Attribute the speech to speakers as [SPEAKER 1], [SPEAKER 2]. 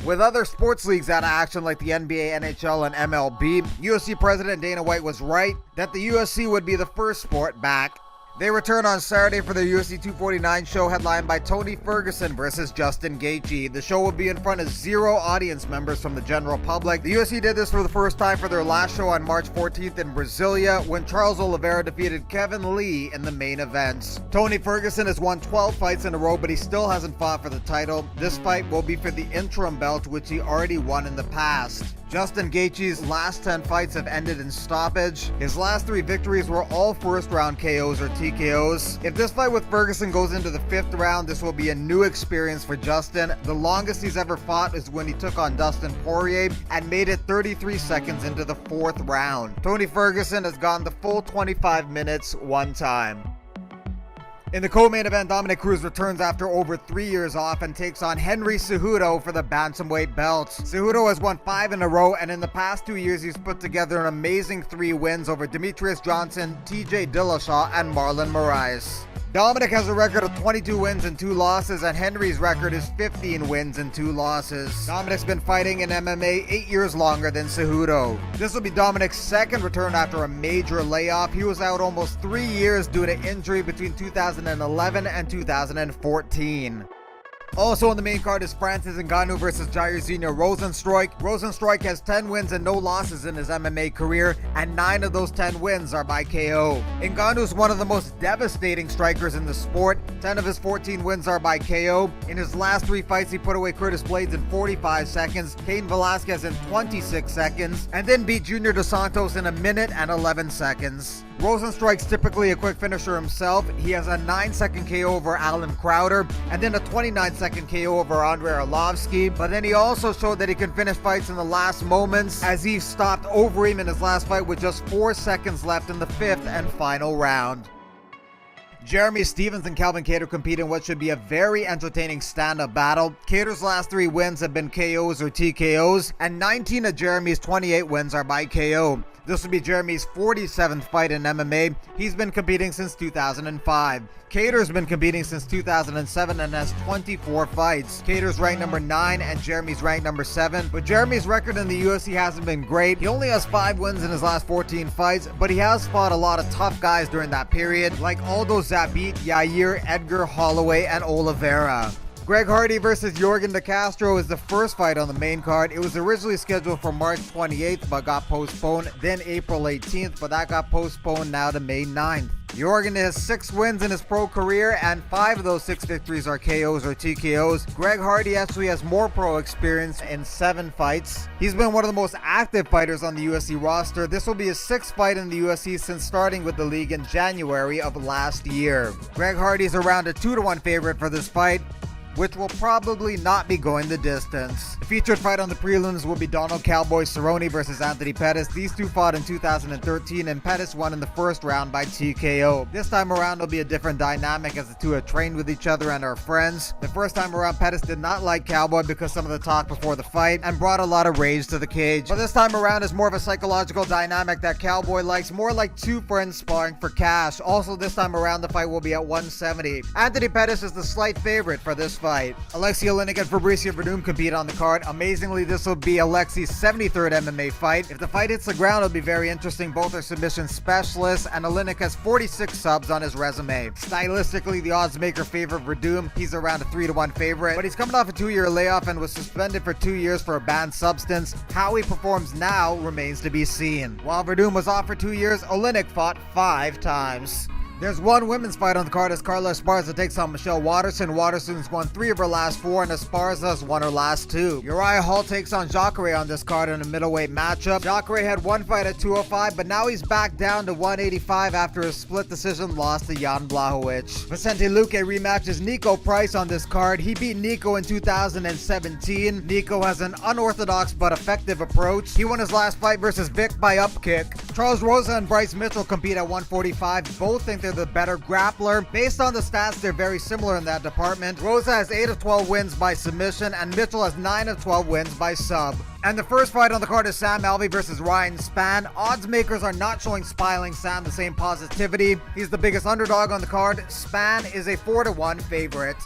[SPEAKER 1] With other sports leagues out of action like the NBA, NHL, and MLB, UFC President Dana White was right that the UFC would be the first sport back. They return on Saturday for the UFC 249 show headlined by Tony Ferguson versus Justin Gaethje. The show will be in front of 0 audience members from the general public. The UFC did this for the first time for their last show on March 14th in Brasilia when Charles Olivera defeated Kevin Lee in the main events. Tony Ferguson has won 12 fights in a row, but he still hasn't fought for the title. This fight will be for the interim belt, which he already won in the past. Justin Gaethje's last 10 fights have ended in stoppage. His last 3 victories were all first-round KOs or TKOs. If this fight with Ferguson goes into the 5th round, this will be a new experience for Justin. The longest he's ever fought is when he took on Dustin Poirier and made it 33 seconds into the 4th round. Tony Ferguson has gone the full 25 minutes one time. In the co-main event, Dominick Cruz returns after over 3 years off and takes on Henry Cejudo for the bantamweight belt. Cejudo has won 5 in a row, and in the past 2 years he's put together an amazing 3 wins over Demetrius Johnson, TJ Dillashaw, and Marlon Moraes. Dominick has a record of 22 wins and 2 losses, and Henry's record is 15 wins and 2 losses. Dominick's been fighting in MMA 8 years longer than Cejudo. This will be Dominick's 2nd return after a major layoff. He was out almost 3 years due to injury between 2011 and 2014. Also on the main card is Francis Ngannou versus Jairzinho Rozenstruik. Rozenstruik has 10 wins and no losses in his MMA career, and 9 of those 10 wins are by KO. Ngannou is one of the most devastating strikers in the sport. 10 of his 14 wins are by KO. In his last 3 fights, he put away Curtis Blades in 45 seconds, Cain Velasquez in 26 seconds, and then beat Junior Dos Santos in 1 minute and 11 seconds. Rozenstruik's typically a quick finisher himself. He has a 9-second KO over Alan Crowder, and then a 29-second KO over Andrei Arlovsky. But then he also showed that he can finish fights in the last moments, as he stopped Overeem in his last fight with just 4 seconds left in the 5th and final round. Jeremy Stephens and Calvin Kattar compete in what should be a very entertaining stand-up battle. Kattar's last 3 wins have been KOs or TKOs, and 19 of Jeremy's 28 wins are by KO. This will be Jeremy's 47th fight in MMA. He's been competing since 2005. Kattar's been competing since 2007 and has 24 fights. Kattar's ranked number 9 and Jeremy's ranked number 7. But Jeremy's record in the UFC hasn't been great. He only has 5 wins in his last 14 fights, but he has fought a lot of tough guys during that period, like Aldo Zabit, Yair, Edgar, Holloway, and Olivera. Greg Hardy versus Jorgen de Castro is the first fight on the main card. It was originally scheduled for March 28th but got postponed, then April 18th, but that got postponed now to May 9th. Jorgen has 6 wins in his pro career, and 5 of those 6 victories are KOs or TKOs. Greg Hardy actually has more pro experience in 7 fights. He's been one of the most active fighters on the UFC roster. This will be his 6th fight in the UFC since starting with the league in January of last year. Greg Hardy is around a 2-1 favorite for this fight, which will probably not be going the distance. The featured fight on the prelims will be Donald Cowboy Cerrone versus Anthony Pettis. These two fought in 2013, and Pettis won in the first round by TKO. This time around will be a different dynamic, as the two have trained with each other and are friends. The first time around, Pettis did not like Cowboy because some of the talk before the fight and brought a lot of rage to the cage. But this time around is more of a psychological dynamic that Cowboy likes, more like 2 friends sparring for cash. Also this time around, the fight will be at 170. Anthony Pettis is the slight favorite for this fight. Alexei Oleinik and Fabricio Verdum compete on the card. Amazingly, this will be Alexei's 73rd MMA fight. If the fight hits the ground, it'll be very interesting. Both are submission specialists, and Oleinik has 46 subs on his resume. Stylistically, the odds maker favor Verdum. He's around a 3-1 favorite, but he's coming off a 2-year layoff and was suspended for 2 years for a banned substance. How he performs now remains to be seen. While Verdum was off for 2 years, Oleinik fought 5 times. There's one women's fight on the card as Carla Esparza takes on Michelle Waterson. Waterson's won 3 of her last 4, and Esparza's won her last 2. Uriah Hall takes on Jacare on this card in a middleweight matchup. Jacare had 1 fight at 205, but now he's back down to 185 after a split decision loss to Jan Blachowicz. Vicente Luque rematches Nico Price on this card. He beat Nico in 2017. Nico has an unorthodox but effective approach. He won his last fight versus Vic by upkick. Charles Rosa and Bryce Mitchell compete at 145. Both think they're the better grappler. Based on the stats, they're very similar in that department. Rosa has 8 of 12 wins by submission, and Mitchell has 9 of 12 wins by sub. And the first fight on the card is Sam Alvey versus Ryan Spann. Odds makers are not showing Smiling Sam the same positivity. He's the biggest underdog on the card. Spann is a 4-1 favorite.